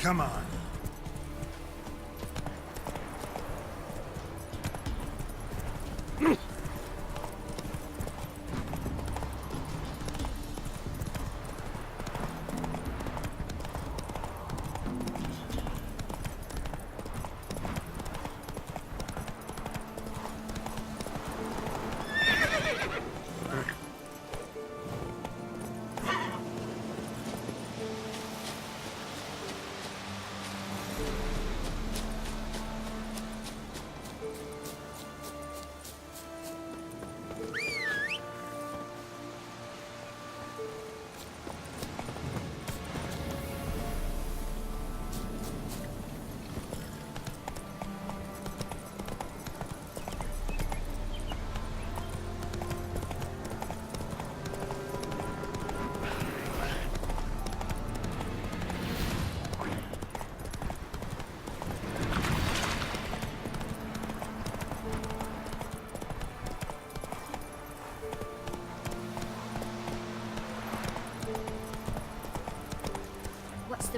Come on.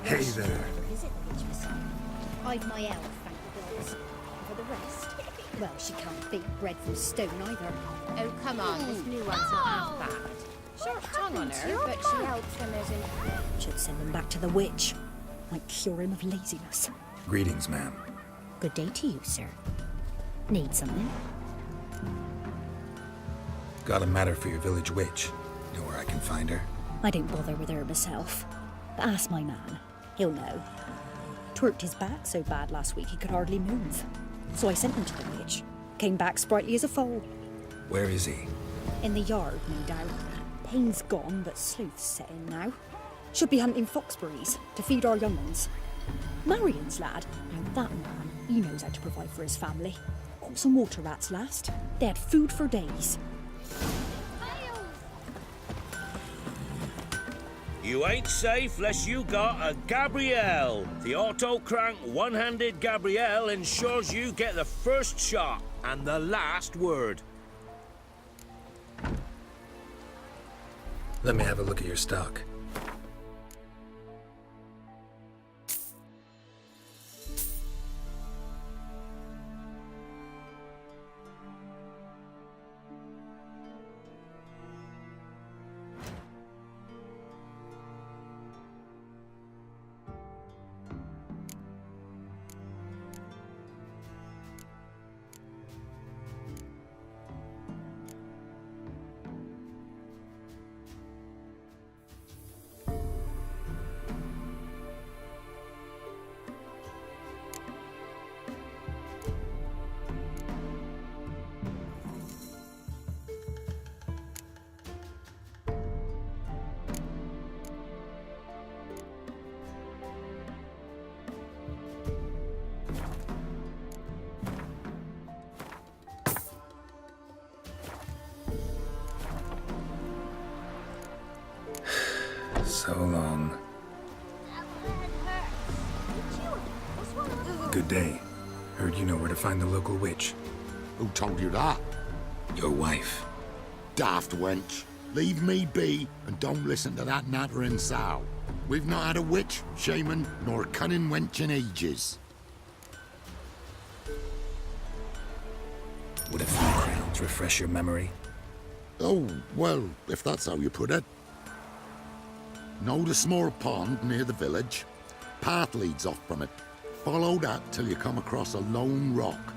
Hey there. I've my elf, thank the gods. For the rest, well, she can't bake bread from stone either. Oh, come on, this new one's not half bad. Sharp tongue on her, but she helps when there's a... Should send him back to the witch. Might cure him of laziness. Greetings, ma'am. Good day to you, sir. Need something? Got a matter for your village witch. Know where I can find her? I don't bother with her myself. But ask my man. He'll know. Twerked his back so bad last week he could hardly move. So I sent him to the witch. Came back sprightly as a foal. Where is he? In the yard, no doubt. Pain's gone, but sleuth's set in now. Should be hunting foxberries to feed our young ones. Marion's lad. Now that man, he knows how to provide for his family. Caught some water rats last. They had food for days. You ain't safe less you got a Gabrielle. The auto-crank one-handed Gabrielle ensures you get the first shot and the last word. Let me have a look at your stock. So long. Good day. Heard you know where to find the local witch. Who told you that? Your wife. Daft wench. Leave me be and don't listen to that nattering sow. We've not had a witch, shaman, nor cunning wench in ages. Would a few crowns refresh your memory? Oh, well, if that's how you put it. Know the small pond near the village? Path leads off from it. Follow that till you come across a lone rock.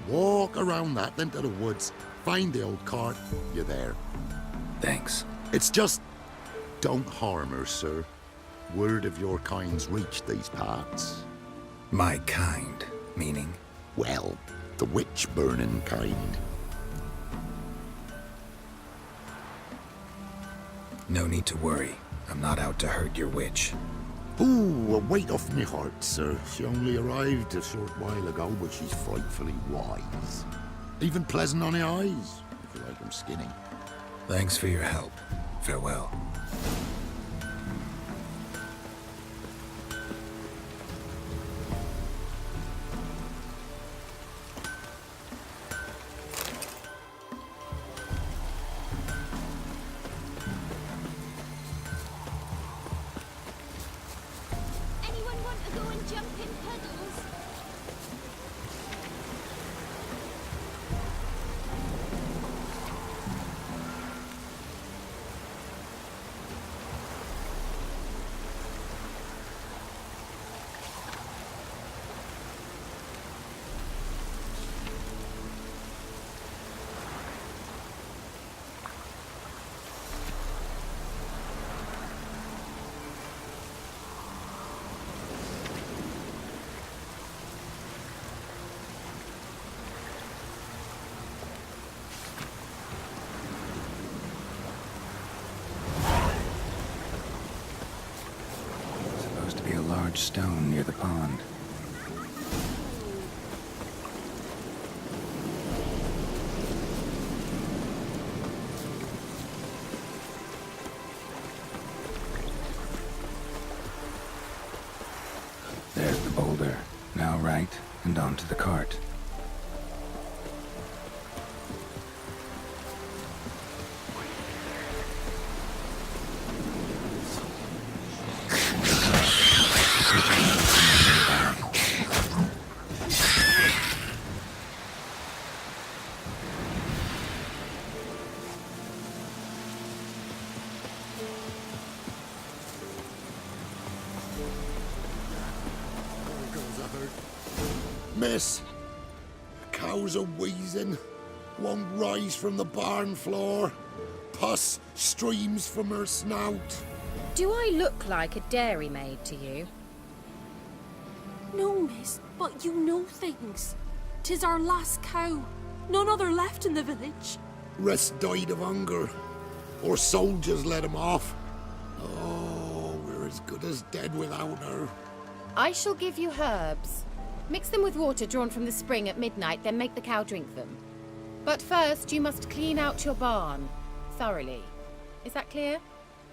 Walk around that into the woods, find the old cart, you're there. Thanks. It's just... don't harm her, sir. Word of your kind's reached these parts. My kind, meaning? Well, the witch-burning kind. No need to worry. I'm not out to hurt your witch. Ooh, a weight off me heart, sir. She only arrived a short while ago, but she's frightfully wise. Even pleasant on the eyes, if you like them skinny. Thanks for your help. Farewell. Anyone want to go and large stone near the pond. There's the boulder. Now right, and onto the cart. Miss, cows are wheezing, won't rise from the barn floor. Pus streams from her snout. Do I look like a dairymaid to you? No, miss, but you know things. 'Tis our last cow. None other left in the village. Rest died of hunger, or soldiers let him off. Oh, we're as good as dead without her. I shall give you herbs. Mix them with water drawn from the spring at midnight, then make the cow drink them. But first, you must clean out your barn thoroughly. Is that clear?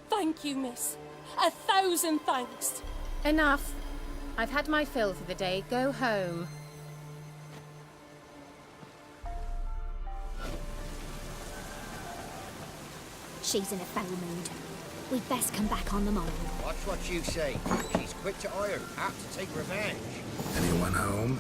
Thank you, miss. 1,000 thanks. Enough. I've had my fill for the day. Go home. She's in a foul mood. We'd best come back on the morrow. Watch what you say. She's quick to ire, apt to take revenge. Anyone home?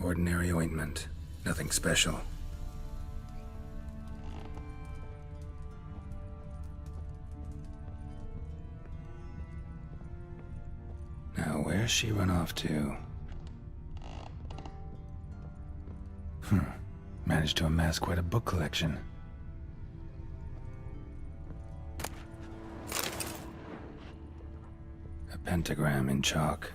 Ordinary ointment. Nothing special. Now, where's she run off to? Managed to amass quite a book collection. A pentagram in chalk.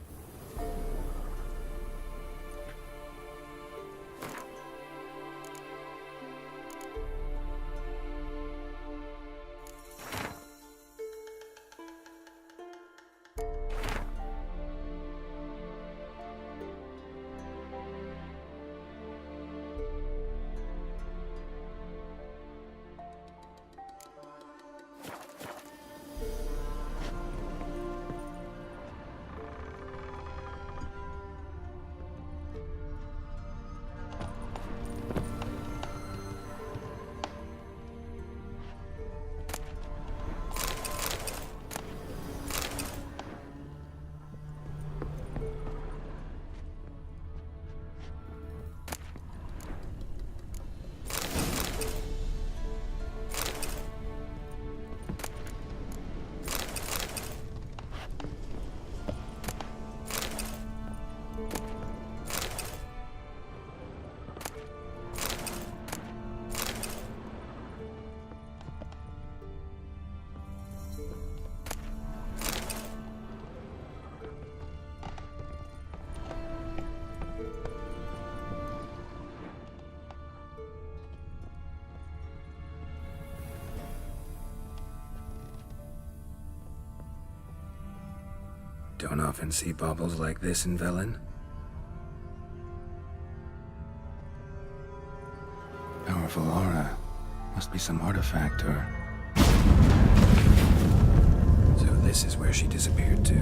Don't often see baubles like this in Velen. Powerful aura. Must be some artifact or... So this is where she disappeared to.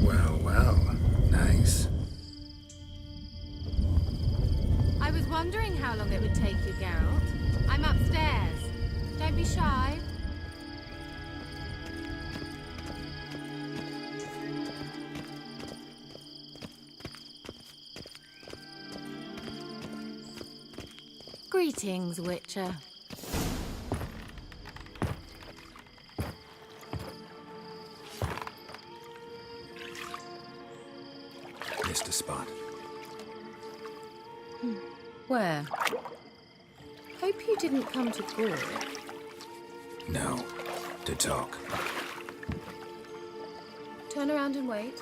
Well, well. Nice. I was wondering how long it would take you, Geralt. I'm upstairs. Don't be shy. Greetings, Witcher. Missed a spot. Where? Hope you didn't come to Gore. No. To talk. Turn around and wait.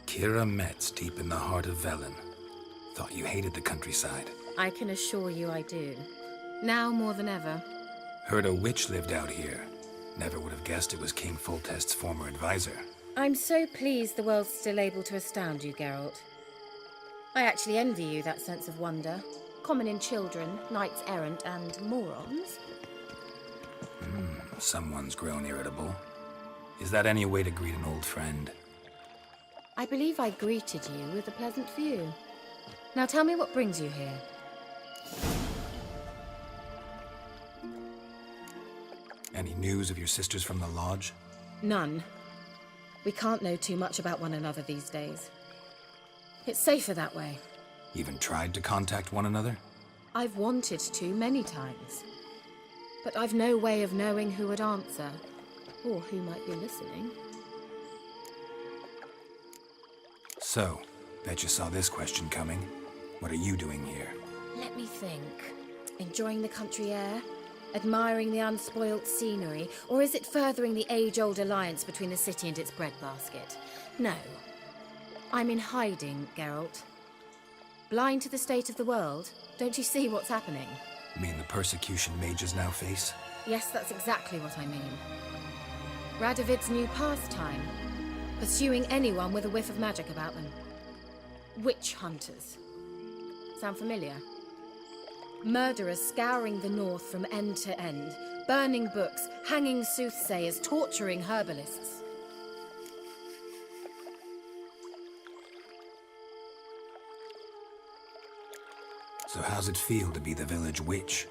Kira Metz, deep in the heart of Velen. Thought you hated the countryside. I can assure you I do. Now more than ever. Heard a witch lived out here. Never would have guessed it was King Foltest's former advisor. I'm so pleased the world's still able to astound you, Geralt. I actually envy you that sense of wonder. Common in children, knights errant, and morons. Someone's grown irritable. Is that any way to greet an old friend? I believe I greeted you with a pleasant view. Now tell me what brings you here. Any news of your sisters from the lodge? None. We can't know too much about one another these days. It's safer that way. Even tried to contact one another? I've wanted to many times. But I've no way of knowing who would answer, or who might be listening. So, bet you saw this question coming. What are you doing here? Let me think. Enjoying the country air? Admiring the unspoilt scenery? Or is it furthering the age-old alliance between the city and its breadbasket? No. I'm in hiding, Geralt. Blind to the state of the world? Don't you see what's happening? You mean the persecution mages now face? Yes, that's exactly what I mean. Radovid's new pastime. Pursuing anyone with a whiff of magic about them. Witch hunters. Sound familiar? Murderers scouring the north from end to end, burning books, hanging soothsayers, torturing herbalists. So how's it feel to be the village witch?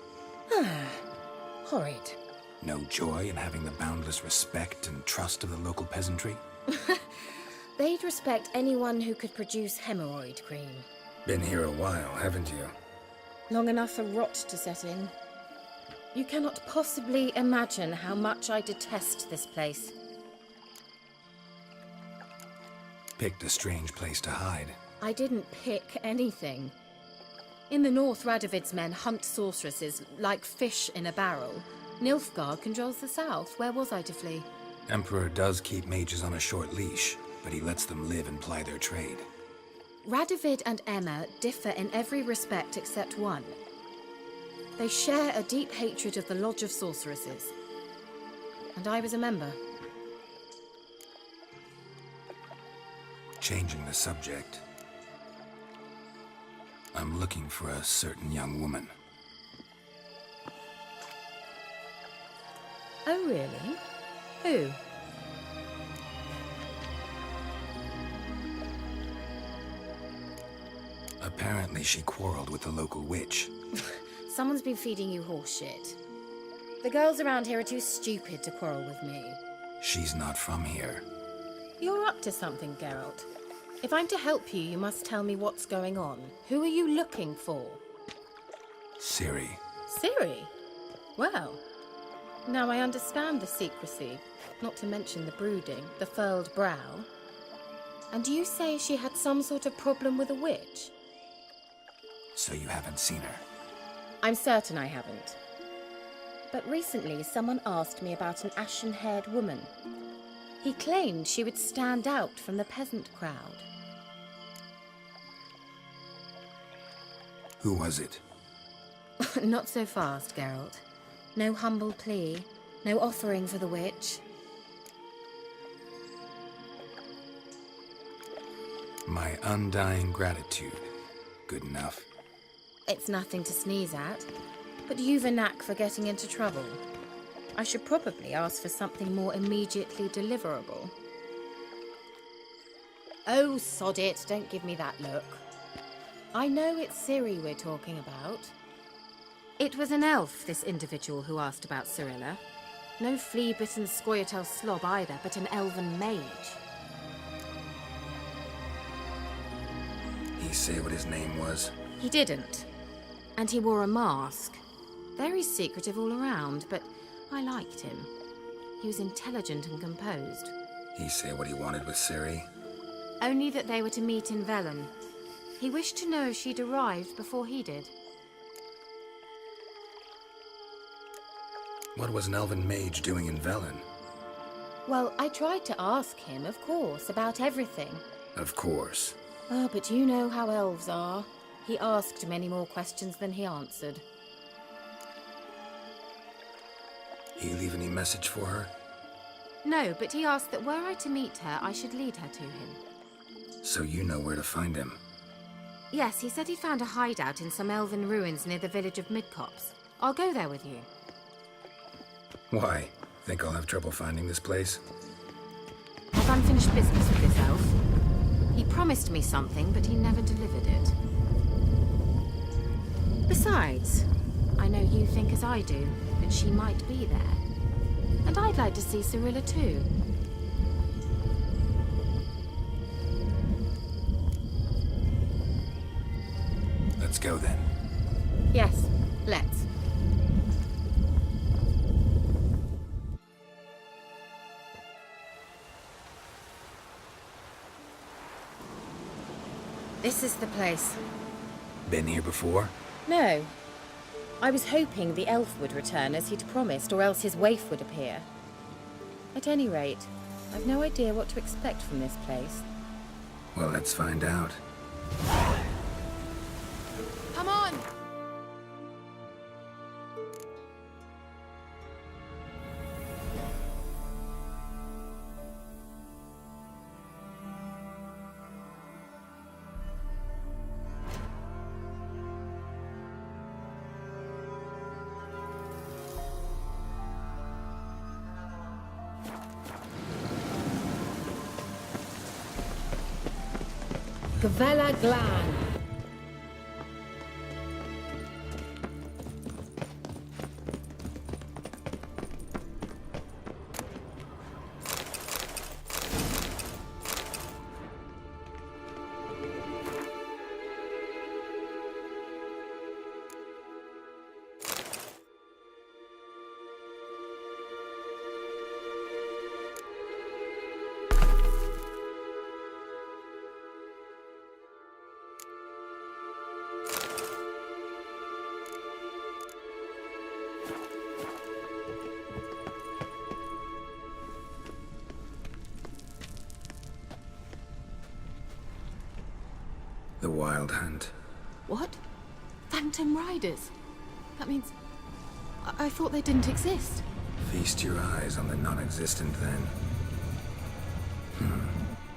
Horrid. No joy in having the boundless respect and trust of the local peasantry? They'd respect anyone who could produce hemorrhoid cream. Been here a while, haven't you? Long enough for rot to set in. You cannot possibly imagine how much I detest this place. Picked a strange place to hide. I didn't pick anything. In the north, Radovid's men hunt sorceresses like fish in a barrel. Nilfgaard controls the south. Where was I to flee? Emperor does keep mages on a short leash, but he lets them live and ply their trade. Radovid and Emma differ in every respect except one. They share a deep hatred of the Lodge of Sorceresses. And I was a member. Changing the subject. I'm looking for a certain young woman. Oh, really? Who? Apparently she quarreled with the local witch. Someone's been feeding you horse shit. The girls around here are too stupid to quarrel with me. She's not from here. You're up to something, Geralt. If I'm to help you, you must tell me what's going on. Who are you looking for? Ciri. Ciri? Well, now I understand the secrecy, not to mention the brooding, the furled brow. And you say she had some sort of problem with a witch? So you haven't seen her? I'm certain I haven't. But recently, someone asked me about an ashen-haired woman. He claimed she would stand out from the peasant crowd. Who was it? Not so fast, Geralt. No humble plea, no offering for the witch. My undying gratitude. Good enough. It's nothing to sneeze at, but you've a knack for getting into trouble. I should probably ask for something more immediately deliverable. Oh, sod it, don't give me that look. I know it's Ciri we're talking about. It was an elf, this individual who asked about Cirilla. No flea-bitten Scoia'tael slob either, but an elven mage. He say what his name was? He didn't. And he wore a mask. Very secretive all around, but I liked him. He was intelligent and composed. He say what he wanted with Ciri? Only that they were to meet in Velen. He wished to know if she'd arrived before he did. What was an elven mage doing in Velen? Well, I tried to ask him, of course, about everything. Of course. Oh, but you know how elves are. He asked many more questions than he answered. He leave any message for her? No, but he asked that were I to meet her, I should lead her to him. So you know where to find him? Yes, he said he'd found a hideout in some elven ruins near the village of Midcopse. I'll go there with you. Why? Think I'll have trouble finding this place? I've unfinished business with this elf. He promised me something, but he never delivered it. Besides, I know you think as I do, that she might be there. And I'd like to see Cirilla too. Let's go then. Yes, let's. This is the place. Been here before? No. I was hoping the elf would return as he'd promised, or else his waif would appear. At any rate, I've no idea what to expect from this place. Well, let's find out. Come on! Gavella Glan. The Wild Hunt. What? Phantom Riders? That means... I thought they didn't exist. Feast your eyes on the non-existent then.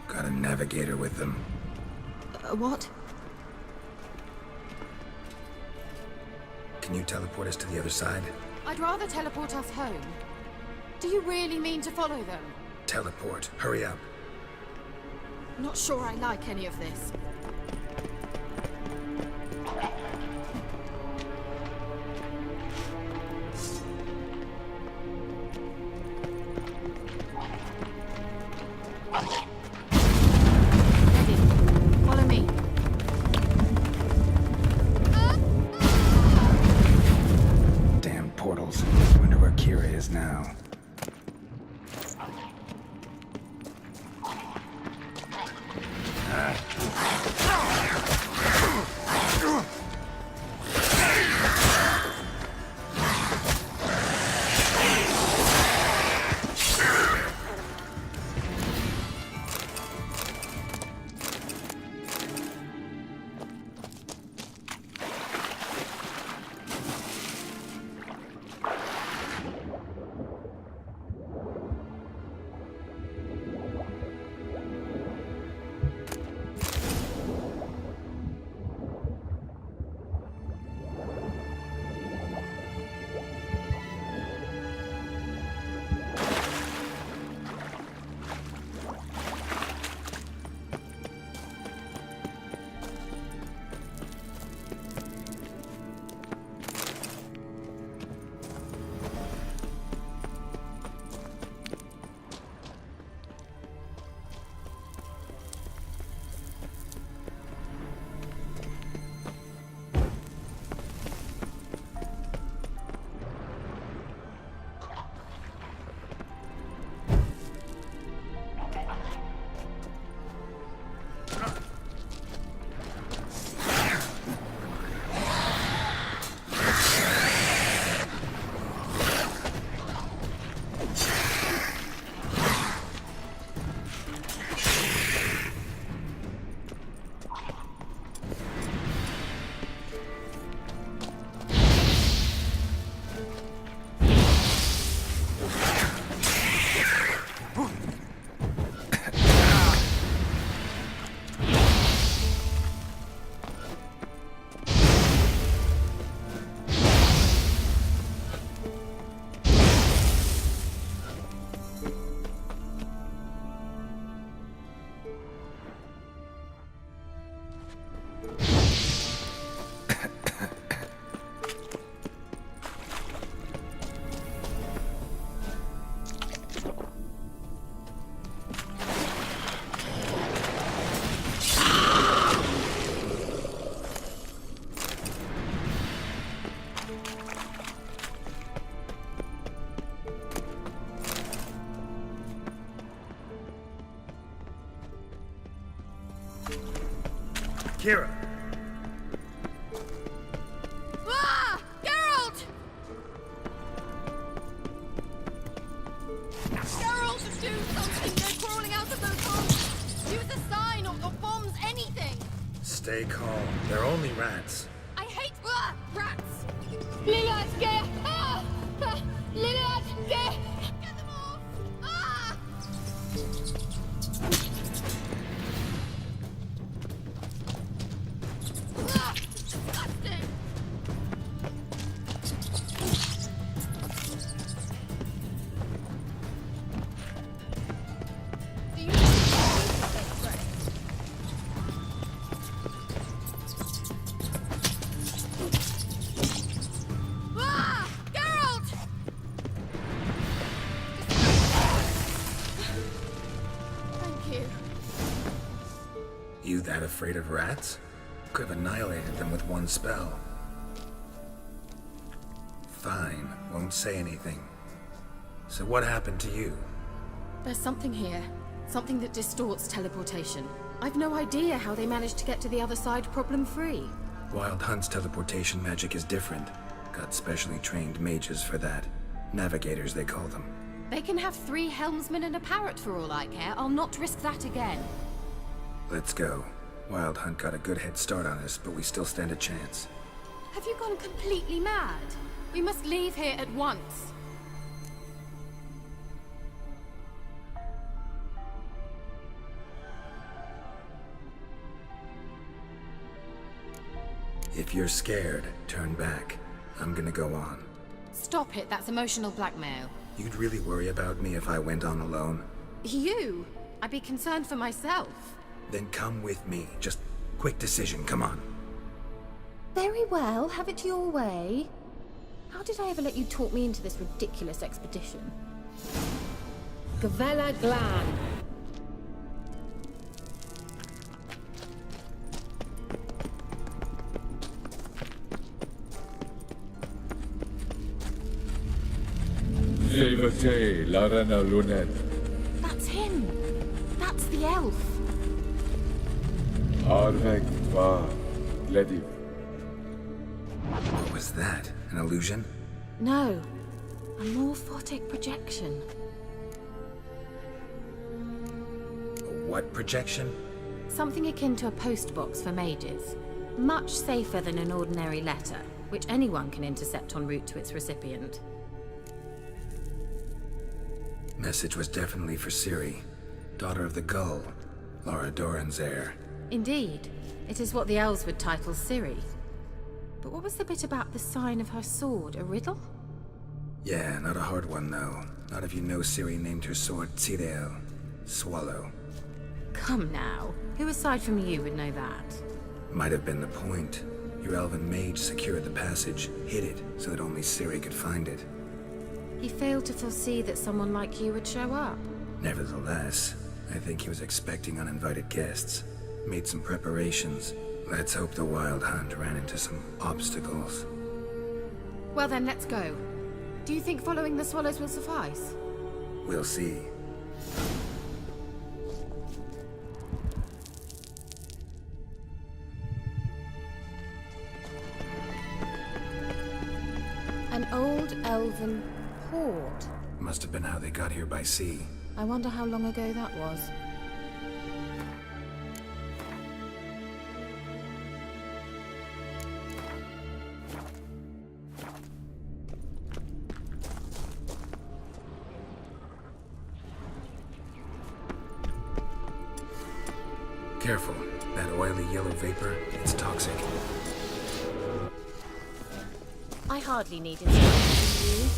Got a navigator with them. What? Can you teleport us to the other side? I'd rather teleport us home. Do you really mean to follow them? Teleport. Hurry up. Not sure I like any of this. Ready. Follow me. Damn portals. Wonder where Kira is now. Kira! Ah! Geralt! Geralt, do something! They're crawling out of those holes! Use a sign or bombs, anything! Stay calm. They're only rats. I hate rats! Get them off! Ah! Disgusting! Do you Geralt! Thank you. You that afraid of rats? Could have annihilated them with one spell. Fine, won't say anything. So what happened to you? There's something here. Something that distorts teleportation. I've no idea how they managed to get to the other side problem-free. Wild Hunt's teleportation magic is different. Got specially trained mages for that. Navigators, they call them. They can have 3 helmsmen and a parrot for all I care. I'll not risk that again. Let's go. Wild Hunt got a good head start on us, but we still stand a chance. Have you gone completely mad? We must leave here at once. If you're scared, turn back. I'm gonna go on. Stop it, that's emotional blackmail. You'd really worry about me if I went on alone? You? I'd be concerned for myself. Then come with me. Just quick decision, come on. Very well, have it your way. How did I ever let you talk me into this ridiculous expedition? Gavella Glan. Levate, Larena Lunet. That's him. That's the elf. Arvek va, Lediv. What was that? An illusion? No, a morphotic projection. A what projection? Something akin to a postbox for mages. Much safer than an ordinary letter, which anyone can intercept en route to its recipient. Message was definitely for Ciri, daughter of the Gull, Lara Doran's heir. Indeed. It is what the elves would title Ciri. But what was the bit about the sign of her sword? A riddle? Yeah, not a hard one though. Not if you know Ciri named her sword Tsireel, Swallow. Come now. Who aside from you would know that? Might have been the point. Your elven mage secured the passage, hid it, so that only Ciri could find it. He failed to foresee that someone like you would show up. Nevertheless, I think he was expecting uninvited guests. Made some preparations. Let's hope the Wild Hunt ran into some obstacles. Well then, let's go. Do you think following the swallows will suffice? We'll see. An old elven port. Must have been how they got here by sea. I wonder how long ago that was. Careful. That oily yellow vapor, it's toxic. I hardly need instructions from you.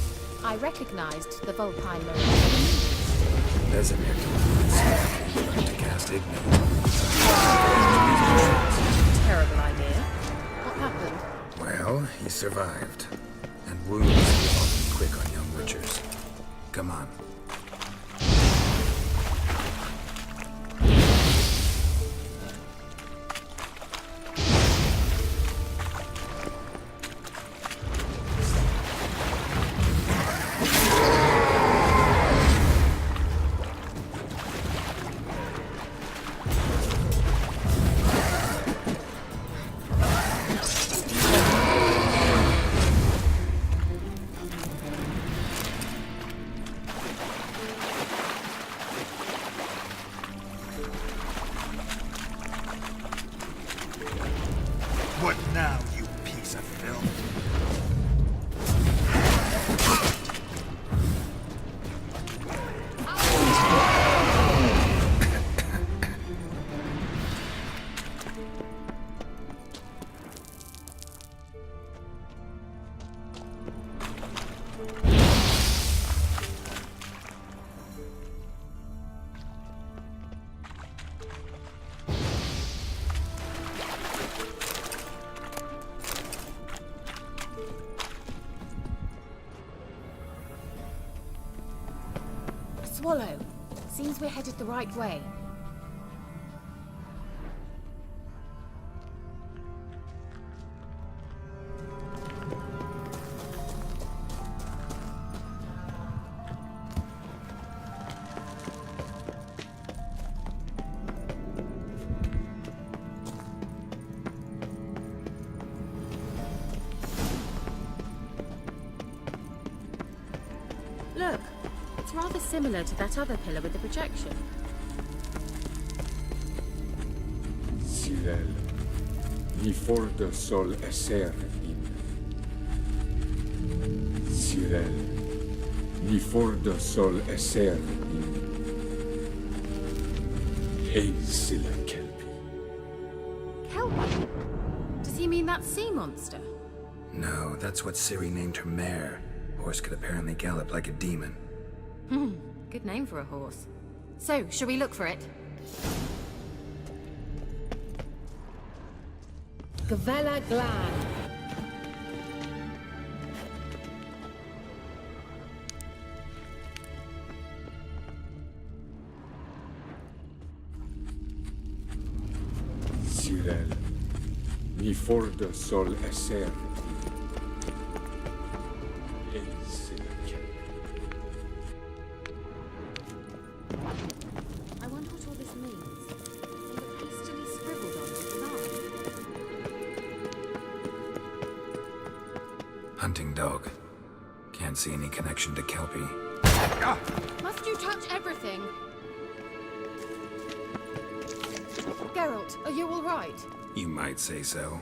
I recognized the vulpine marine. Vesemir told me to cast Ignite. Terrible idea. What happened? Well, he survived. And wounds are often quick on young witchers. Come on. Swallow. Seems we're headed the right way. Look, it's rather similar to that other pillar with the projection. Sirel, ni fordo sol esser in. Sirel, ni fordo sol esser in. Hey, Silla Kelpie. Kelpie? Does he mean that sea monster? No, that's what Ciri named her mare. Horse could apparently gallop like a demon. Good name for a horse. So, shall we look for it? Gavella Glan. Sirel, ni fordo sol esser. Hey, Silla Kelpie. I wonder what all this means. They look hastily scribbled on the design. Hunting dog. Can't see any connection to Kelpie. Must you touch everything? Geralt, are you all right? You might say so.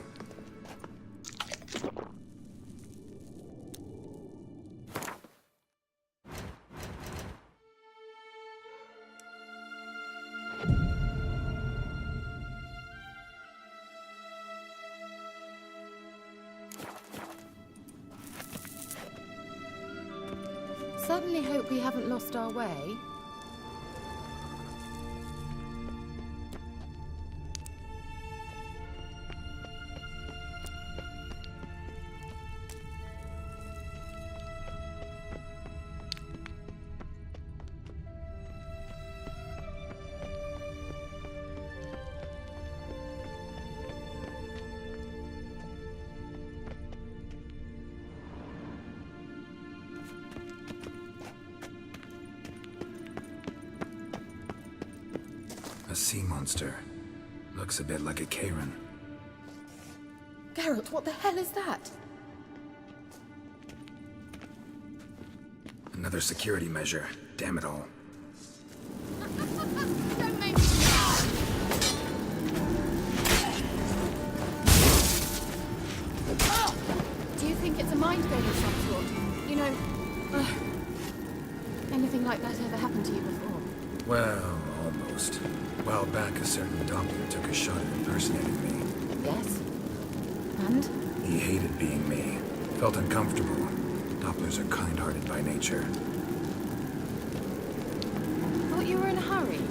Certainly hope we haven't lost our way. A sea monster. Looks a bit like a Karen. Geralt, what the hell is that? Another security measure. Damn it all. Don't make me laugh! Do you think it's a mind game of some sort? You know, anything like that ever happened to you before? Well, almost. A while back, a certain doctor took a shot at impersonating me. Yes. And? He hated being me. Felt uncomfortable. Dopplers are kind-hearted by nature. Thought you were in a hurry.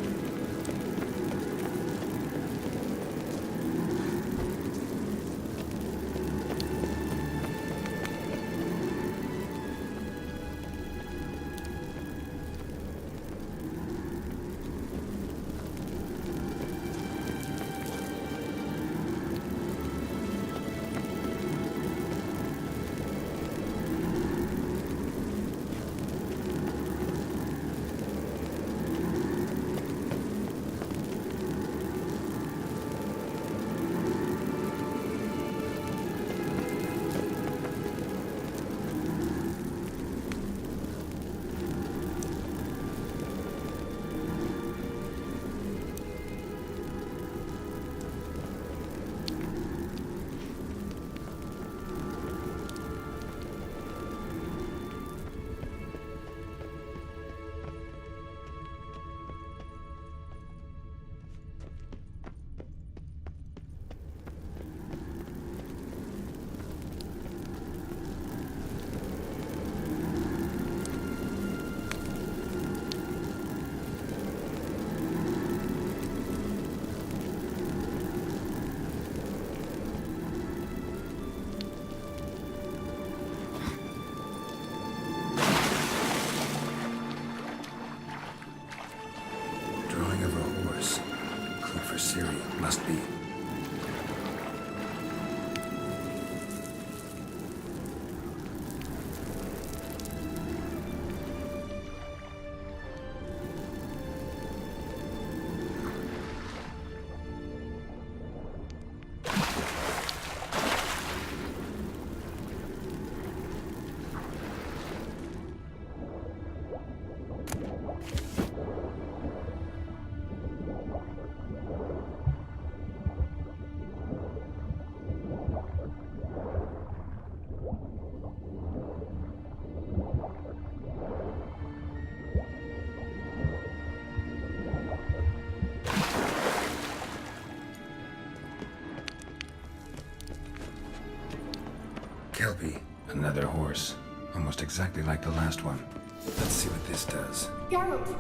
Another horse. Almost exactly like the last one. Let's see what this does. Geralt,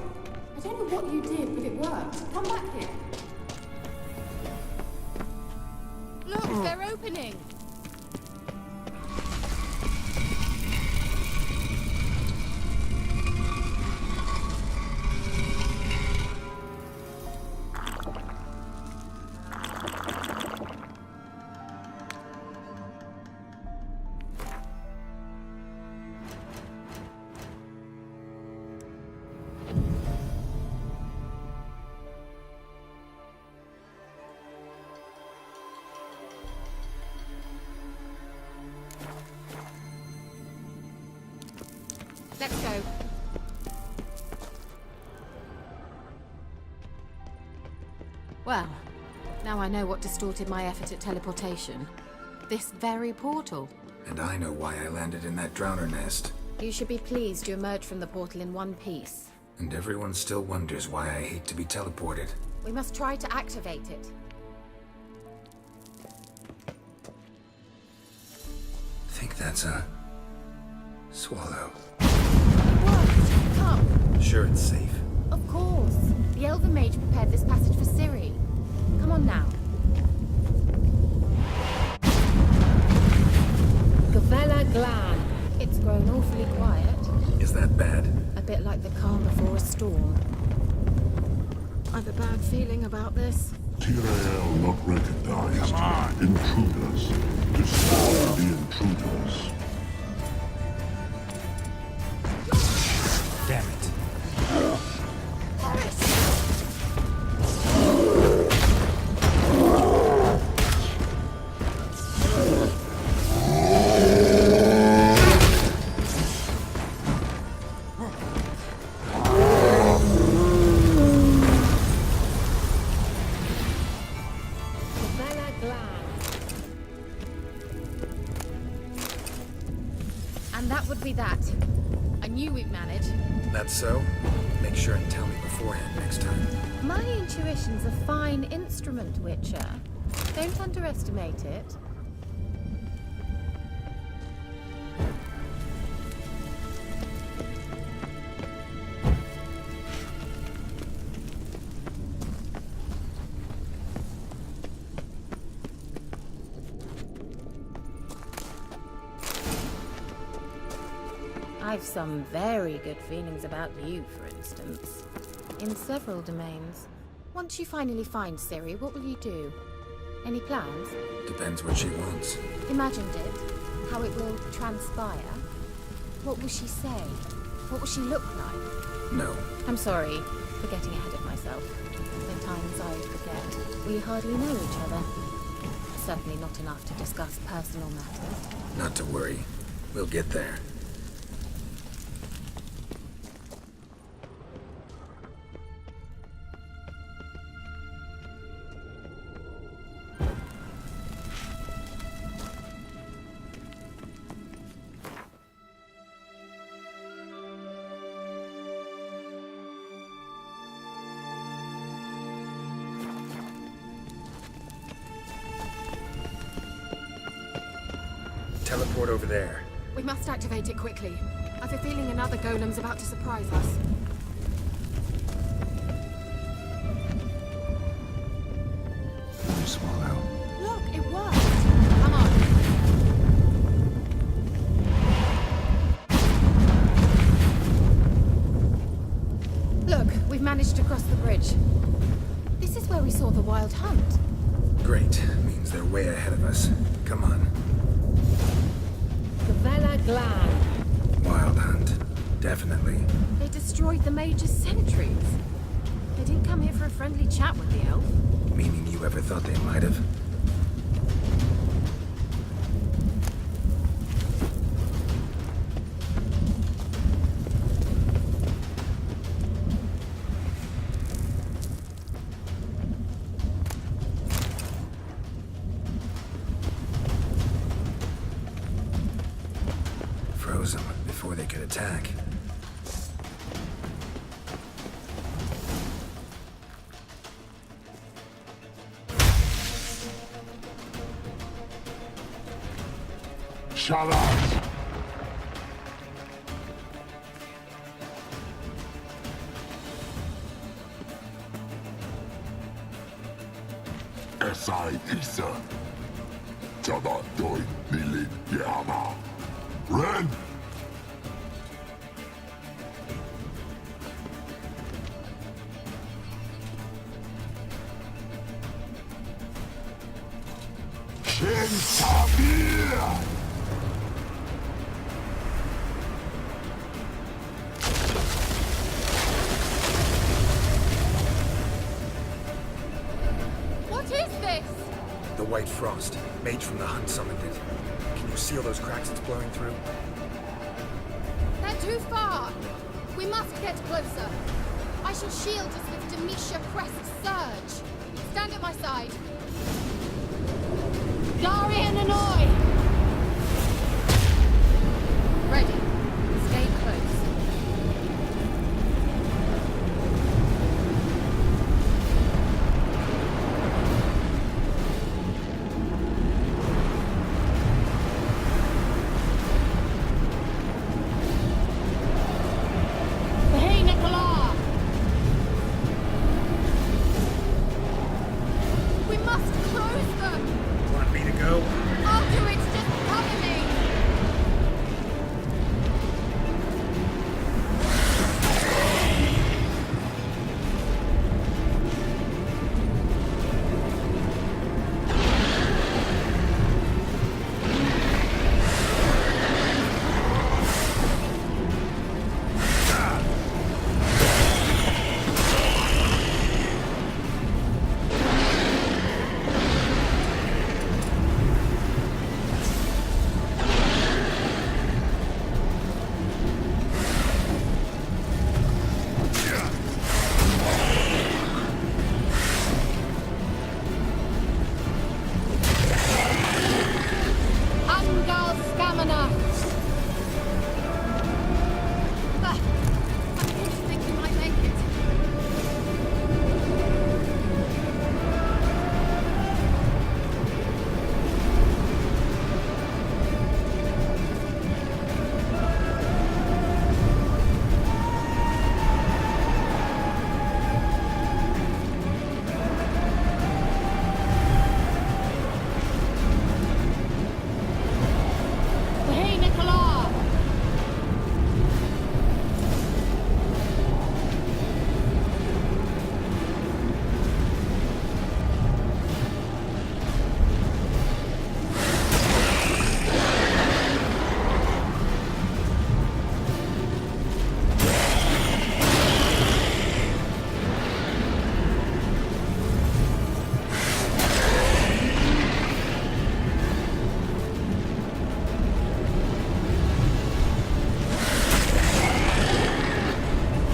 I don't know what you did, but it worked. Come back here. Look, they're opening! Let's go. Well, now I know what distorted my effort at teleportation. This very portal. And I know why I landed in that drowner nest. You should be pleased you emerged from the portal in one piece. And everyone still wonders why I hate to be teleported. We must try to activate it. Think that's a... swallow. What? Come. Sure it's safe. Of course. The Elven Mage prepared this passage for Ciri. Come on now. Gavella Glan. It's grown awfully quiet. Is that bad? A bit like the calm before a storm. I've a bad feeling about this. Tyrael not recognized. Come on. Intruders. Destroy the intruders. Damn it. And that would be that. I knew we'd manage. That's so? Make sure and tell me beforehand next time. My intuition's a fine instrument, Witcher. Don't underestimate it. I've some very good feelings about you, for instance. In several domains. Once you finally find Ciri, what will you do? Any plans? Depends what she wants. Imagined it. How it will transpire. What will she say? What will she look like? No. I'm sorry for getting ahead of myself. There are times I forget. We hardly know each other. Certainly not enough to discuss personal matters. Not to worry. We'll get there. Teleport over there. We must activate it quickly. I've a feeling another golem's about to surprise us. Swallow. Look, it worked! Come on. Look, we've managed to cross the bridge. This is where we saw the Wild Hunt. Great. Means they're way ahead of us. Come on. Gavella Glan. Wild Hunt. Definitely. They destroyed the Mage's sentries. They didn't come here for a friendly chat with the elf. Meaning you ever thought they might have? Froze them before they could attack. Shut up! Esai Isa. Jada Doi Nili Yama. Ren! Shin Tabir! What is this? The White Frost. Mage from the Hunt summoned it. Can you seal those cracks it's blowing through? They're too far. We must get closer. I shall shield us with Demetia Crest's surge. Stand at my side. Darian Annoy! Ready. Stay close. Hey, Nicola! We must close them! Want me to go? I'll do it, just cover me! Angal Stamina! I didn't think you might make it. Hey, Nicola!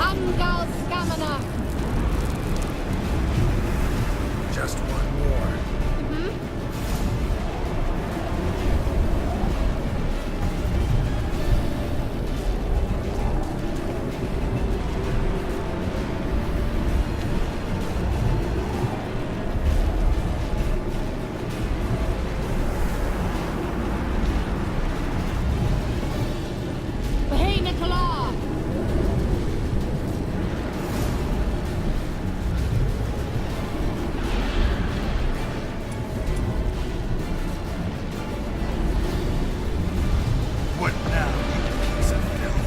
Angal Stamina! Just one more. Hey, Nicola! What now, you piece of filth?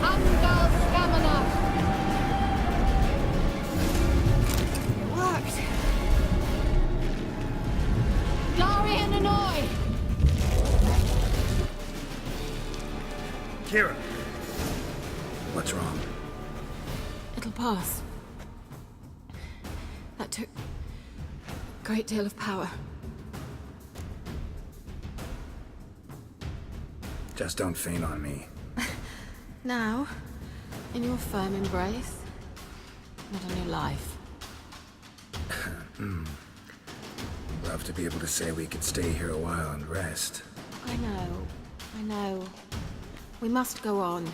Angal Stamina! Worked! Darian Annoy! Kira! What's wrong? It'll pass. That took a great deal of power. Just don't faint on me. Now, in your firm embrace, not a new life. Love to be able to say we could stay here a while and rest. I know. We must go on.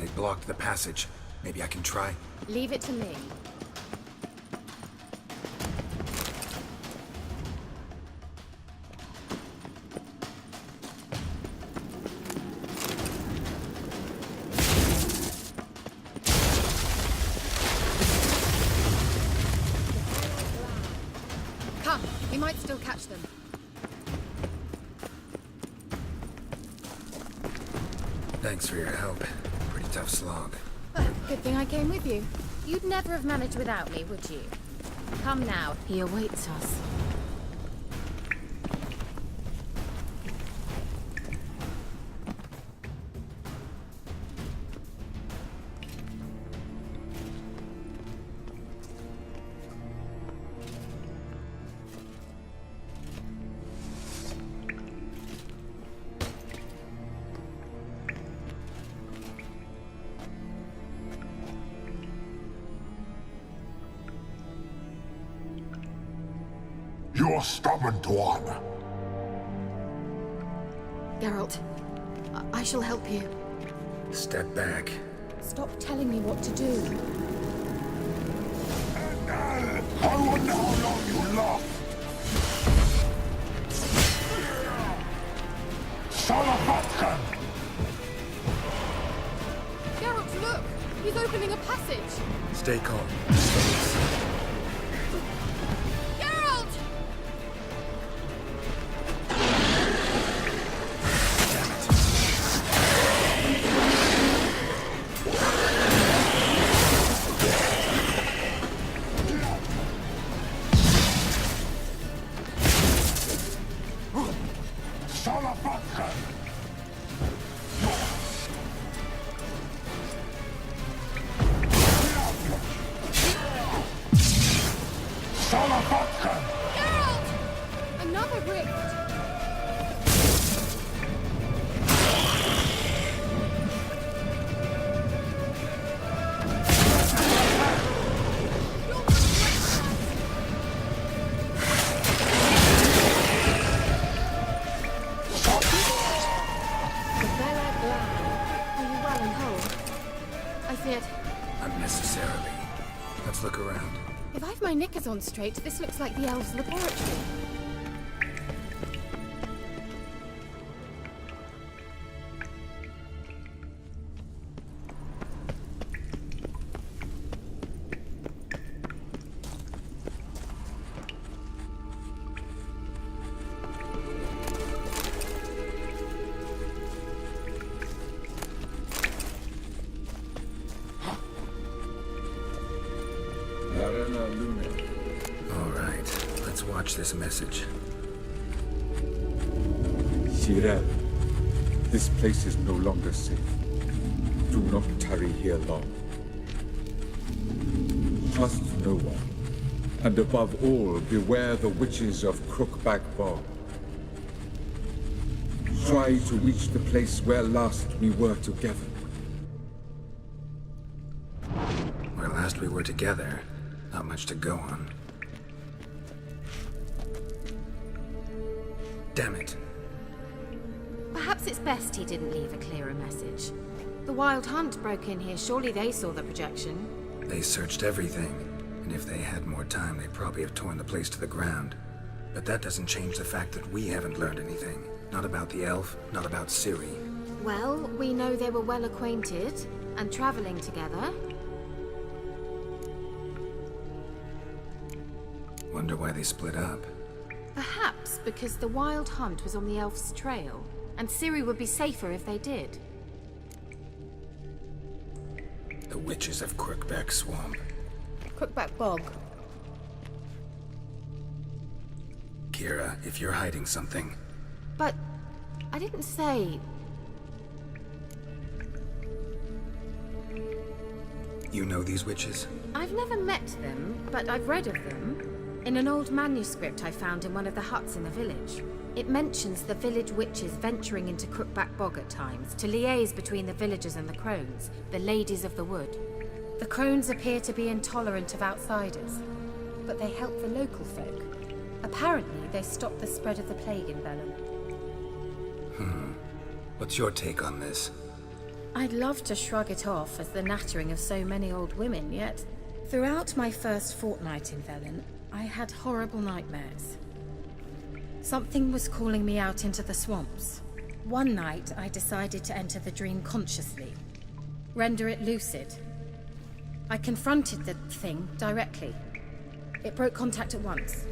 They blocked the passage. Maybe I can try? Leave it to me. Come, we might still catch them. Thanks for your help. Pretty tough slog. Good thing I came with you. You'd never have managed without me, would you? Come now, he awaits us. You're stubborn one. Geralt, I shall help you. Step back. Stop telling me what to do. I wonder how long you last. Salafatkan! Geralt, look! He's opening a passage! Stay calm. Geralt! Salafatkan! Salafatkan! Geralt! Another rift! Are you well and whole? I feared... Unnecessarily. Let's look around. If I've my knickers on straight, this looks like the elves' laboratory. All right, let's watch this message. Cyril, this place is no longer safe. Do not tarry here long. Trust no one. And above all, beware the witches of Crookback Bog. Try to reach the place where last we were together. Where last we were together, not much to go on. Damn it. Perhaps it's best he didn't leave a clearer message. The Wild Hunt broke in here. Surely they saw the projection. They searched everything, and if they had more time, they'd probably have torn the place to the ground. But that doesn't change the fact that we haven't learned anything. Not about the elf, not about Ciri. Well, we know they were well acquainted and traveling together. Wonder why they split up. Perhaps because the Wild Hunt was on the elf's trail, and Ciri would be safer if they did. The witches of Crookback Swamp. Crookback Bog. Kira, if you're hiding something... But I didn't say... You know these witches? I've never met them, but I've read of them. In an old manuscript I found in one of the huts in the village. It mentions the village witches venturing into Crookback Bog at times to liaise between the villagers and the crones, the ladies of the wood. The crones appear to be intolerant of outsiders, but they help the local folk. Apparently, they stopped the spread of the plague in Vellum. What's your take on this? I'd love to shrug it off as the nattering of so many old women, yet throughout my first fortnight in Velen, I had horrible nightmares. Something was calling me out into the swamps. One night, I decided to enter the dream consciously, render it lucid. I confronted the thing directly. It broke contact at once.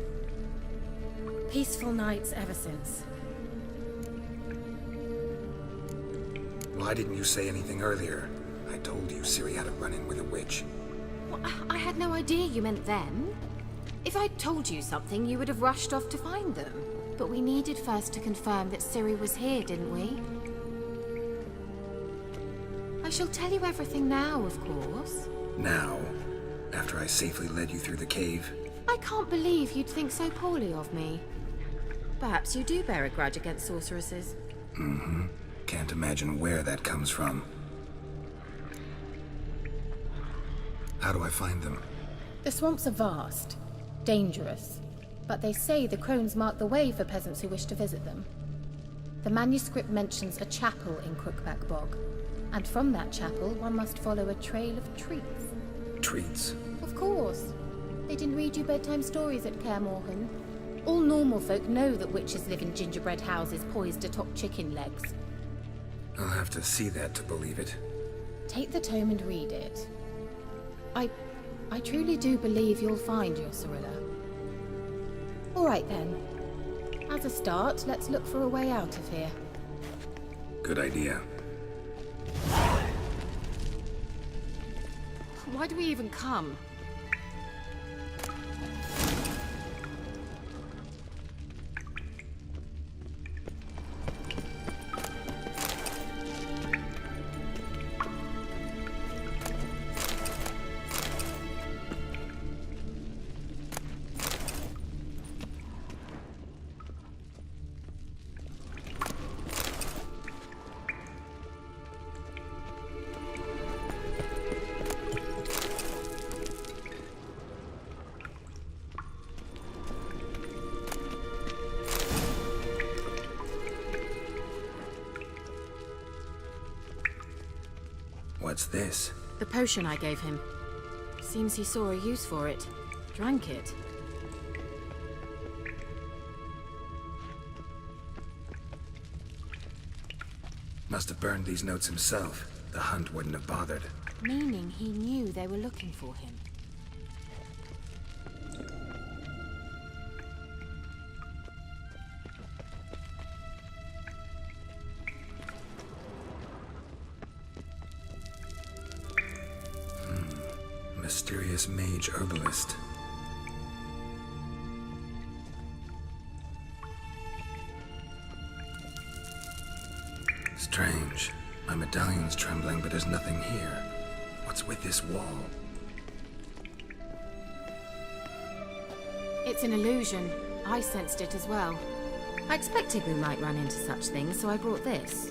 Peaceful nights ever since. Why didn't you say anything earlier? I told you Ciri had a run-in with a witch. Well, I had no idea you meant them. If I'd told you something, you would have rushed off to find them. But we needed first to confirm that Ciri was here, didn't we? I shall tell you everything now, of course. Now? After I safely led you through the cave? I can't believe you'd think so poorly of me. Perhaps you do bear a grudge against sorceresses. Mm-hmm. Can't imagine where that comes from. How do I find them? The swamps are vast, dangerous, but they say the crones mark the way for peasants who wish to visit them. The manuscript mentions a chapel in Crookback Bog, and from that chapel one must follow a trail of treats. Treats? Of course. They didn't read you bedtime stories at Kaer Morhen. All normal folk know that witches live in gingerbread houses poised atop chicken legs. I'll have to see that to believe it. Take the tome and read it. I truly do believe you'll find your Cirilla. All right then. As a start, let's look for a way out of here. Good idea. Why do we even come? What's this? The potion I gave him. Seems he saw a use for it. Drank it. Must have burned these notes himself. The hunt wouldn't have bothered. Meaning he knew they were looking for him. Mysterious mage herbalist. Strange. My medallion's trembling, but there's nothing here. What's with this wall? It's an illusion. I sensed it as well. I expected we might run into such things, so I brought this.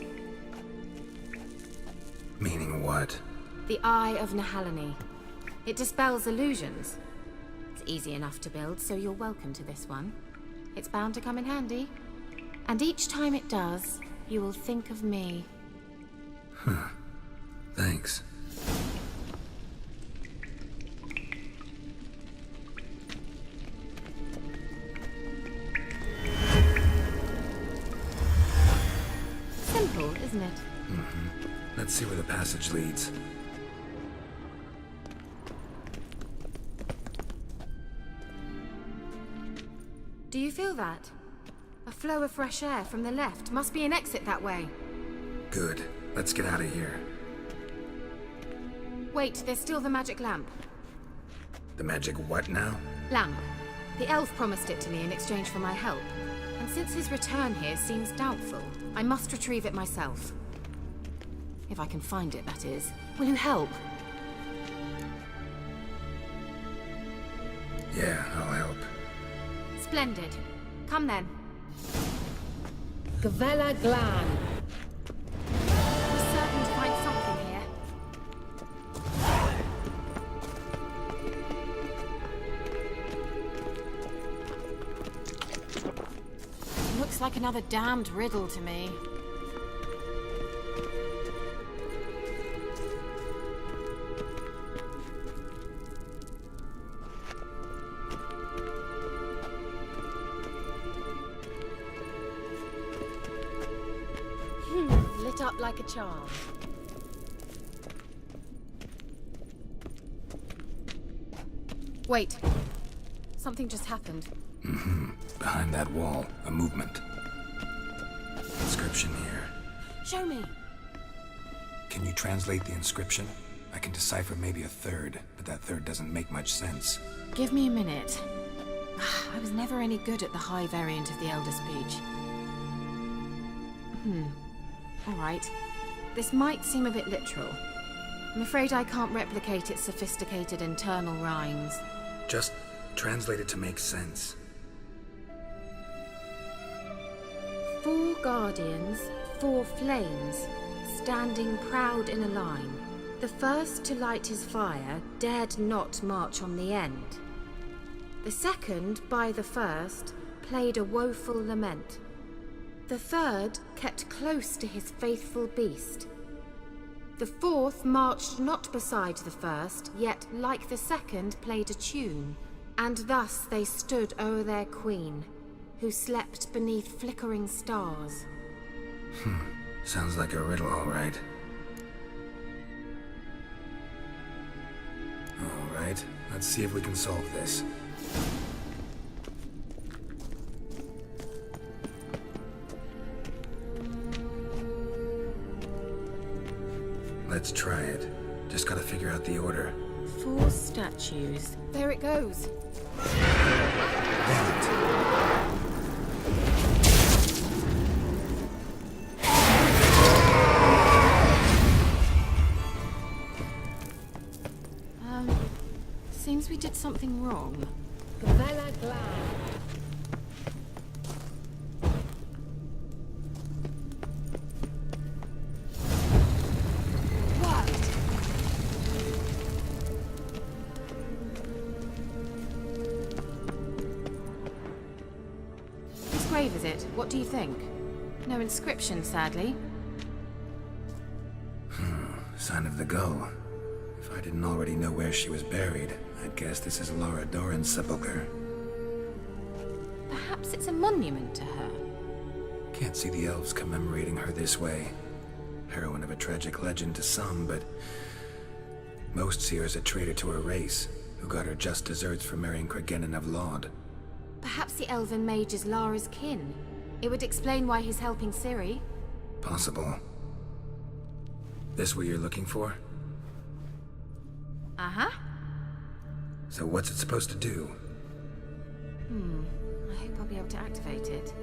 Meaning what? The Eye of Nahalani. It dispels illusions. It's easy enough to build, so you're welcome to this one. It's bound to come in handy. And each time it does, you will think of me. Huh. Thanks. Simple, isn't it? Mm-hmm. Let's see where the passage leads. Do you feel that? A flow of fresh air from the left. Must be an exit that way. Good. Let's get out of here. Wait, there's still the magic lamp. The magic what now? Lamp. The elf promised it to me in exchange for my help. And since his return here seems doubtful, I must retrieve it myself. If I can find it, that is. Will you help? Yeah, I'll help. Splendid. Come then. Gavella Glan. We're certain to find something here. Looks like another damned riddle to me. like a charm. Wait. Something just happened. Behind that wall, a movement. Inscription here. Show me. Can you translate the inscription? I can decipher maybe a third, but that third doesn't make much sense. Give me a minute. I was never any good at the high variant of the Elder speech. Alright. This might seem a bit literal. I'm afraid I can't replicate its sophisticated internal rhymes. Just translate it to make sense. 4 guardians, 4 flames, standing proud in a line. The first to light his fire dared not march on the end. The second, by the first, played a woeful lament. The third kept close to his faithful beast. The fourth marched not beside the first, yet like the second played a tune. And thus they stood o'er their queen, who slept beneath flickering stars. Sounds like a riddle, all right. All right, let's see if we can solve this. Let's try it. Just gotta figure out the order. 4 statues. There it goes. Seems we did something wrong. Whose grave is it? What do you think? No inscription, sadly. Sign of the gull. If I didn't already know where she was buried, I'd guess this is Laura Doran's sepulcher. Perhaps it's a monument to her. Can't see the elves commemorating her this way. Heroine of a tragic legend to some, but most see her as a traitor to her race, who got her just deserts for marrying Cregennan of Laud. Perhaps the elven mage is Lara's kin. It would explain why he's helping Ciri. Possible. This what you're looking for? Uh-huh. So what's it supposed to do? I hope I'll be able to activate it.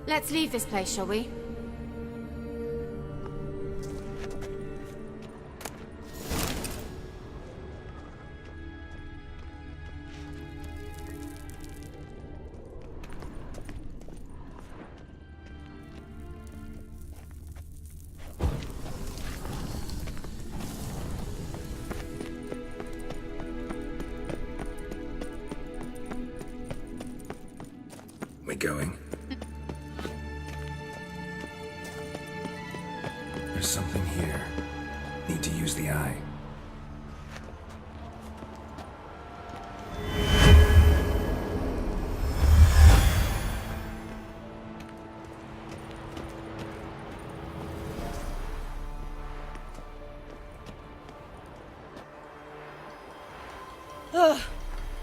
Let's leave this place, shall we? We going? There's something here. Need to use the eye.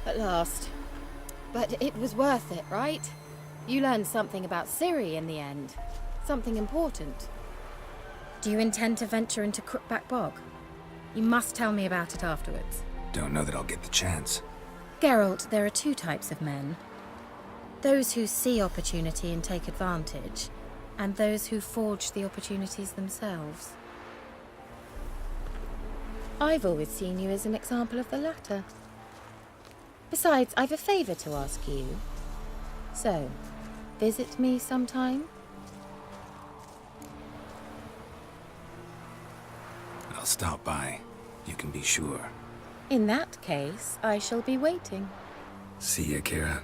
At last. But it was worth it, right? You learned something about Ciri in the end. Something important. Do you intend to venture into Crookback Bog? You must tell me about it afterwards. Don't know that I'll get the chance. Geralt, there are 2 types of men. Those who see opportunity and take advantage, and those who forge the opportunities themselves. I've always seen you as an example of the latter. Besides, I've a favour to ask you. So, visit me sometime? I'll stop by. You can be sure. In that case, I shall be waiting. See ya, Kira.